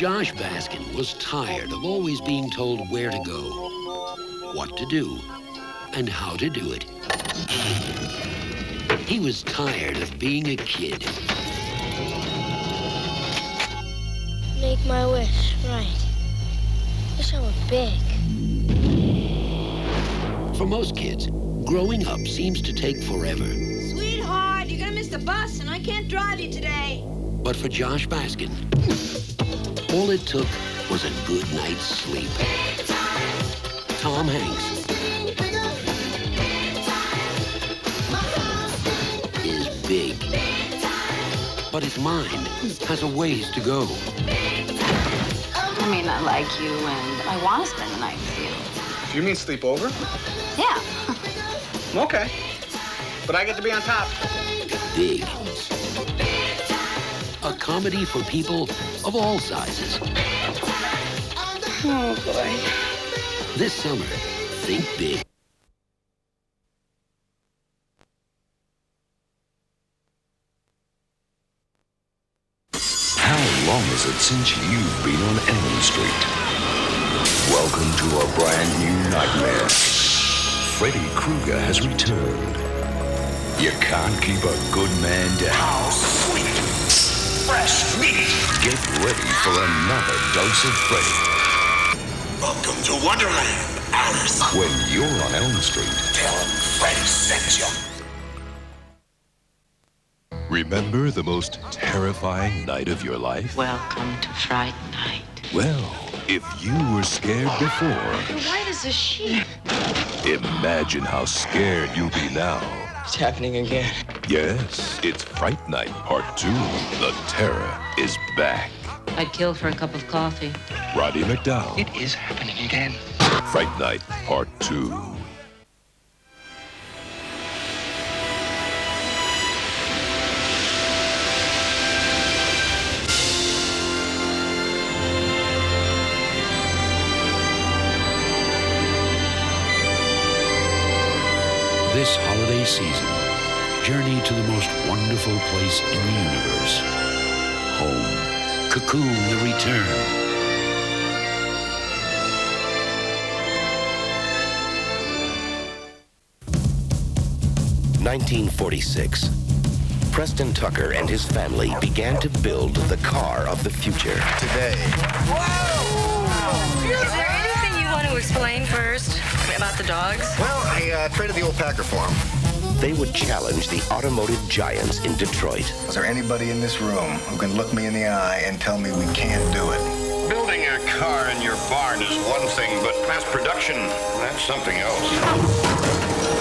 Josh Baskin was tired of always being told where to go, what to do, and how to do it. He was tired of being a kid. Make my wish, right. Wish I were big. For most kids, growing up seems to take forever. Sweetheart, you're gonna miss the bus and I can't drive you today. But for Josh Baskin, all it took was a good night's sleep. Tom Hanks is big, but his mind has a ways to go. I mean, I like you and I want to spend the night with you. You mean sleep over? Yeah. Okay. But I get to be on top. Big. A comedy for people of all sizes. Oh, boy. This summer, think big. How long is it since you've been on Elm Street? Welcome to a brand new nightmare. Freddy Krueger has returned. You can't keep a good man down. How sweet. Fresh meat. Get ready for another dose of Freddy. Welcome to Wonderland, Alice. When you're on Elm Street, Tell him Freddy sent you. remember the most terrifying night of your life? Welcome to Fright Night. Well, if you were scared before, You're white as a sheet. imagine how scared you'll be now. It's happening again. Yes, it's Fright Night Part 2. The terror is back. I'd kill for a cup of coffee. Roddy McDowell. It is happening again. Fright Night Part 2. This holiday season, journey to the most wonderful place in the universe. Home. Cocoon, the return. (1946). Preston Tucker and his family began to build the car of the future. Today. Is there anything you want to explain first about the dogs? Well, I traded the old Packer for him. They would challenge the automotive giants in Detroit. Is there anybody in this room who can look me in the eye and tell me we can't do it? Building a car in your barn is one thing, but mass production, that's something else.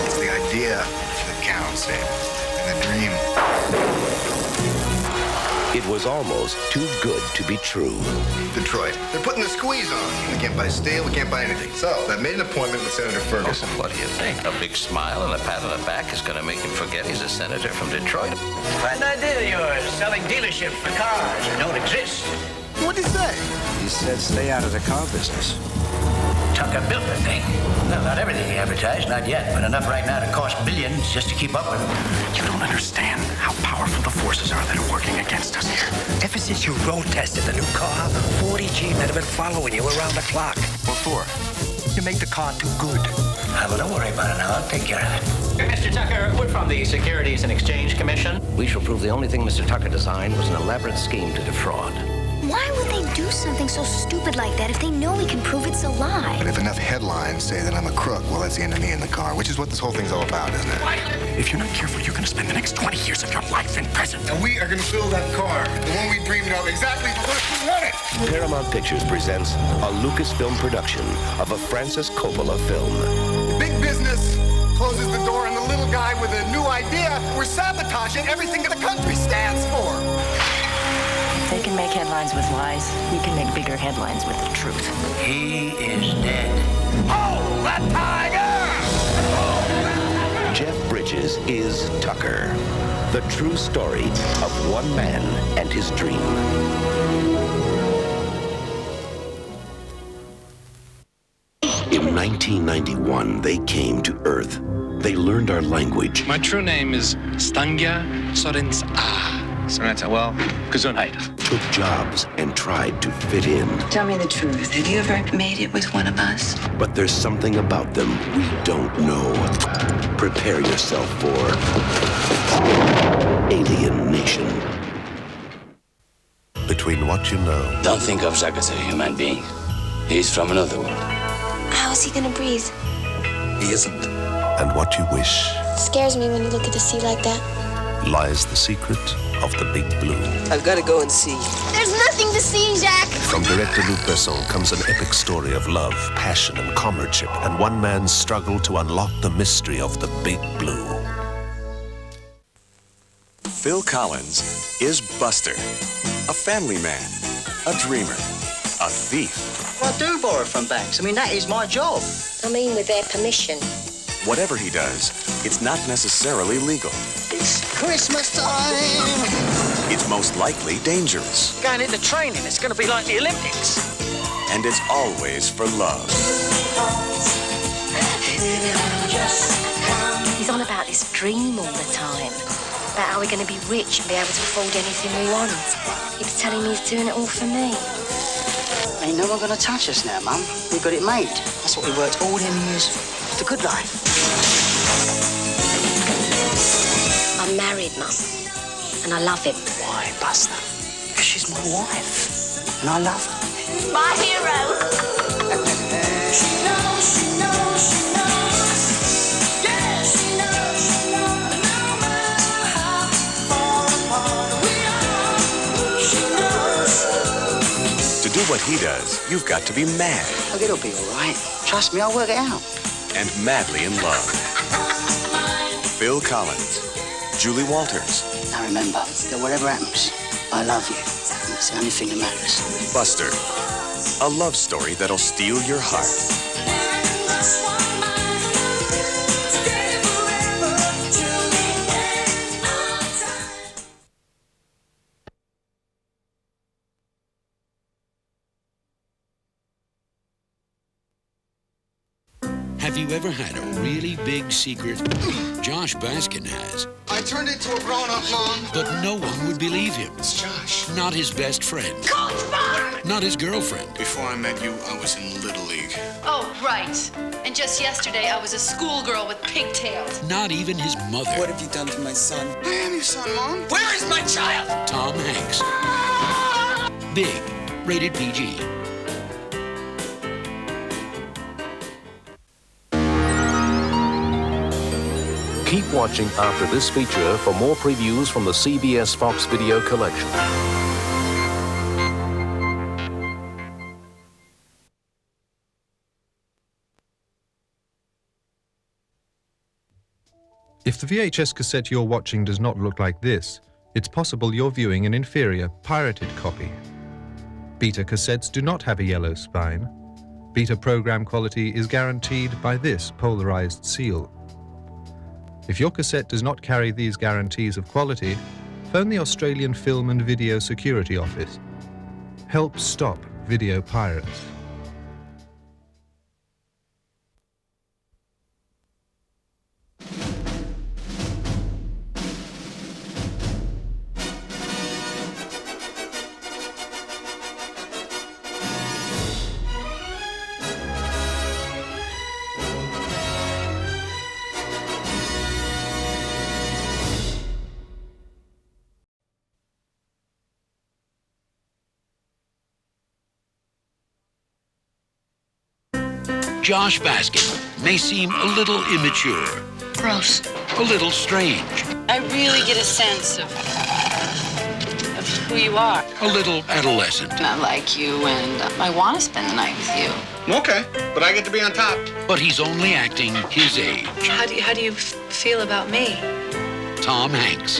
It's the idea that counts, and the dream. It was almost too good to be true. Detroit. They're putting the squeeze on. We can't buy steel, we can't buy anything. So, I made an appointment with Senator Ferguson. What do you think? A big smile and a pat on the back is going to make him forget he's a senator from Detroit? What an idea of yours, selling dealerships for cars that don't exist. What'd he say? He said stay out of the car business. Tucker built the thing. Well, not everything he advertised, not yet, but enough right now to cost billions just to keep up with him. You don't understand how powerful the forces are that are working against us here. Ever since you road tested the new car, 40 G-men have been following you around the clock. What for? You make the car too good. Well, don't worry about it now. I'll take care of it. Mr. Tucker, we're from the Securities and Exchange Commission. We shall prove the only thing Mr. Tucker designed was an elaborate scheme to defraud. Why would they do something so stupid like that if they know we can prove it's a lie? But if enough headlines say that I'm a crook, well, that's the end of me in the car, which is what this whole thing's all about, isn't it? If you're not careful, you're going to spend the next 20 years of your life in prison. And we are going to build that car, the one we dreamed of, exactly the way we want it. Paramount Pictures presents a Lucasfilm production of a Francis Coppola film. Big business closes the door on the little guy with a new idea. We're sabotaging everything that the country stands for. If they can make headlines with lies, we can make bigger headlines with the truth. He is dead. Oh, that tiger! Jeff Bridges is Tucker, the true story of one man and his dream. In 1991, they came to Earth. They learned our language. My true name is Stangya Sorens A. Samantha, well, Gesundheit. Took jobs and tried to fit in. Tell me the truth. Have you ever made it with one of us? But there's something about them we don't know. Prepare yourself for Alien Nation. Between what you know. Don't think of Zach as a human being. He's from another world. How is he gonna breathe? He isn't. And what you wish. It scares me when you look at the sea like that. Lies the secret of the Big Blue. I've got to go and see. There's nothing to see, Jack. From director Luc Besson comes an epic story of love, passion, and comradeship, and one man's struggle to unlock the mystery of the Big Blue. Phil Collins is Buster, a family man, a dreamer, a thief. Well, I do borrow from banks. I mean, that is my job. I mean, with their permission. Whatever he does, it's not necessarily legal. It's Christmas time. It's most likely dangerous. Going into training, it's going to be like the Olympics. And it's always for love. He's on about this dream all the time. About how we're going to be rich and be able to afford anything we want. He was telling me he's doing it all for me. Ain't no one going to touch us now, Mum. We've got it made. That's what we worked all them years for. The good life. I'm married, Mum, and I love him. Why, Buster? Because she's my wife, and I love her. My hero. She knows, she knows, she knows. Yeah, she knows, she knows. No matter how far apart we are, she knows. To do what he does, you've got to be mad. Oh, it'll be all right. Trust me, I'll work it out. And madly in love. Phil Collins, Julie Walters. Now remember that whatever happens, I love you. And that's the only thing that matters. Buster, a love story that'll steal your heart. Have you ever had a really big secret? Josh Baskin has. I turned into a grown-up, Mom. But no one would believe him. It's Josh. Not his best friend. Not his girlfriend. Before I met you, I was in Little League. Oh, right. And just yesterday, I was a schoolgirl with pigtails. Not even his mother. What have you done to my son? I am your son, Mom. Where is my child? Tom Hanks. Big. Rated PG. Keep watching after this feature for more previews from the CBS Fox Video Collection. If the VHS cassette you're watching does not look like this, it's possible you're viewing an inferior, pirated copy. Beta cassettes do not have a yellow spine. Beta program quality is guaranteed by this polarized seal. If your cassette does not carry these guarantees of quality, phone the Australian Film and Video Security Office. Help stop video pirates. Josh Baskin may seem a little immature. Gross. A little strange. I really get a sense of who you are. A little adolescent. I like you, and I want to spend the night with you. Okay, but I get to be on top. But he's only acting his age. How do you feel about me? Tom Hanks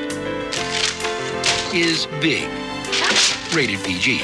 is Big. Rated PG.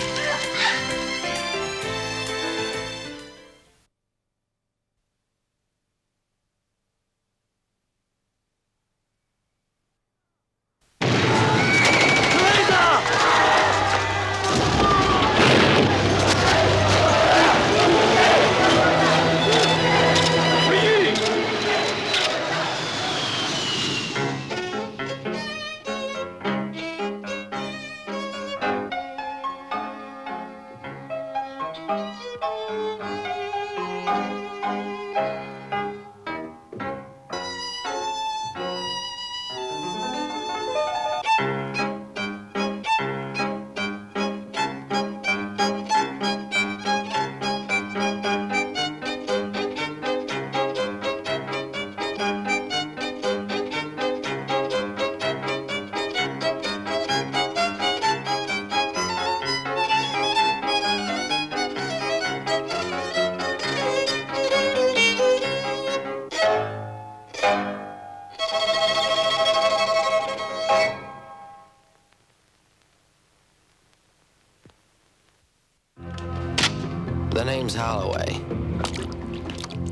The name's Holloway.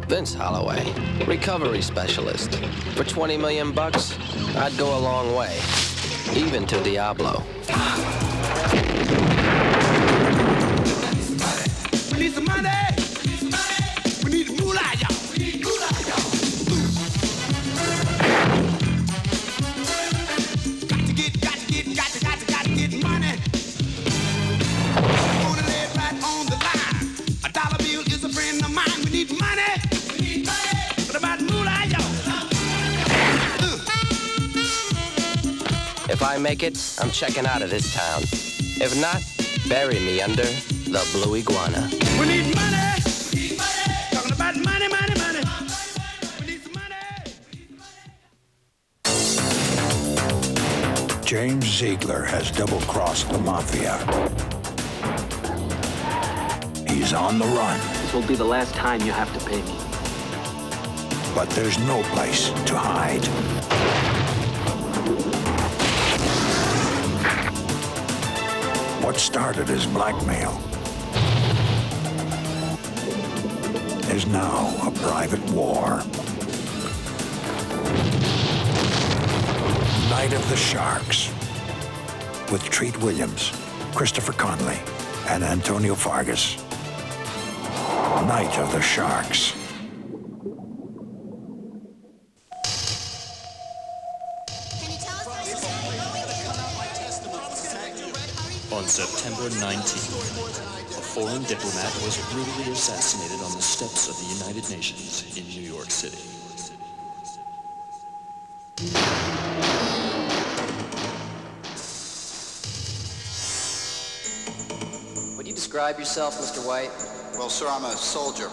Vince Holloway, recovery specialist. For 20 million bucks, I'd go a long way, even to Diablo. We need some money. We need the moolah, y'all. Got to get money. Gonna lay it right on the line. A dollar bill is a friend of mine. We need money. What about moolah, y'all? If I make it, I'm checking out of this town. If not, bury me under the Blue Iguana. We need money. Talking about money, money, money. We need some money. James Ziegler has double-crossed the Mafia. He's on the run. This will be the last time you have to pay me. But there's no place to hide. What started as blackmail is now a private war. Night of the Sharks with Treat Williams, Christopher Conley, and Antonio Fargas. Night of the Sharks. On September 19th, a foreign diplomat was brutally assassinated on the steps of the United Nations in New York City. Would you describe yourself, Mr. White? Well, sir, I'm a soldier.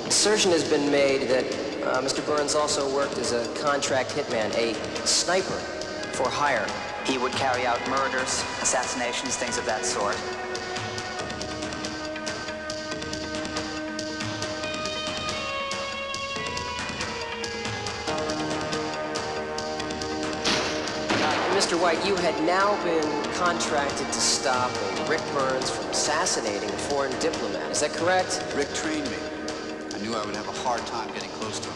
Assertion has been made that Mr. Burns also worked as a contract hitman, a sniper for hire. He would carry out murders, assassinations, things of that sort. Mr. White, you had now been contracted to stop Rick Burns from assassinating a foreign diplomat. Is that correct? Rick trained me. I knew I would have a hard time getting close to him.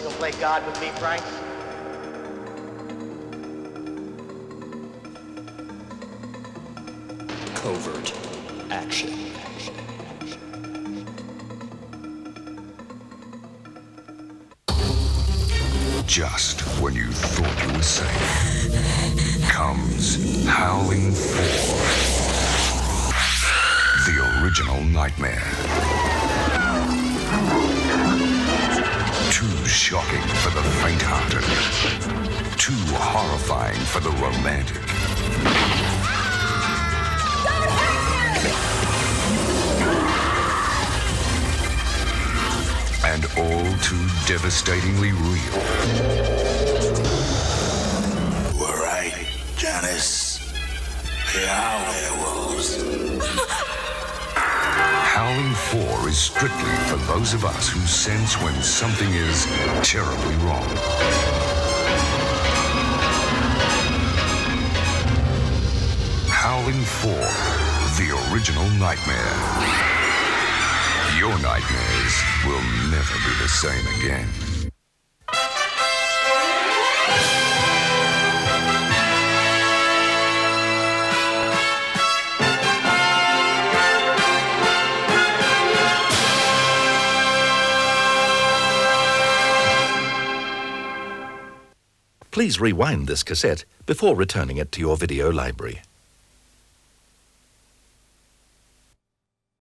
You'll play God with me, Frank? Covert action. Just when you thought you were safe, comes Howling 4. The original nightmare. Too shocking for the faint-hearted. Too horrifying for the romantic. And all too devastatingly real. We're right, Janice. We are werewolves. Howling 4 is strictly for those of us who sense when something is terribly wrong. Howling 4, the original nightmare. Your nightmares will never be the same again. Please rewind this cassette before returning it to your video library.